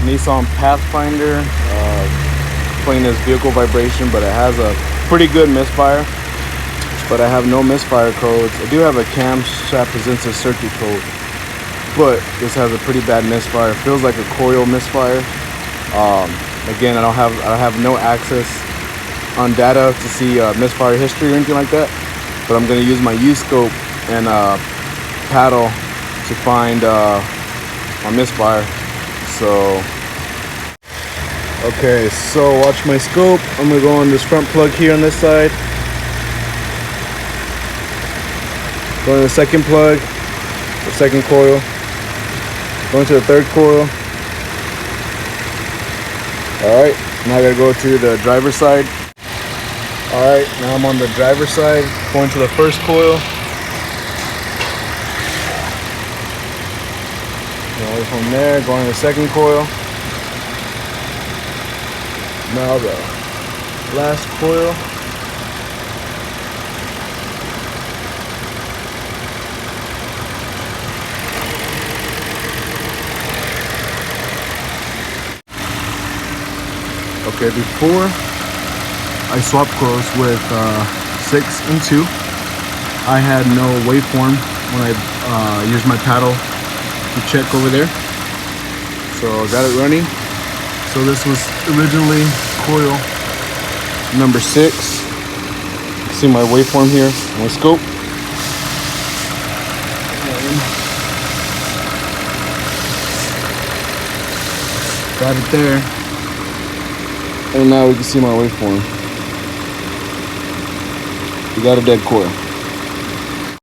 Nissan Pathfinder, playing this vehicle vibration, but it has a pretty good misfire. But I have no misfire codes. I do have a camshaft resistor circuit code, but this has a pretty bad misfire. It feels like a coil misfire. Again, I have no access on data to see misfire history or anything like that. But I'm going to use my Uscope and paddle to find my misfire. So, okay, so watch my scope. I'm going to go on this front plug here on this side. Go to the second plug, the second coil. Going to the third coil. Alright, now I gotta go to the driver's side. Alright, now I'm on the driver's side, going to the first coil. Going from there, going to the second coil. Now the last coil. Okay, before I swapped coils with 6 and 2, I had no waveform when I used my paddle to check over there. So I got it running. So this was originally coil number 6. You can see my waveform here on my scope. Got it there. And now we can see my waveform. We got a dead coil.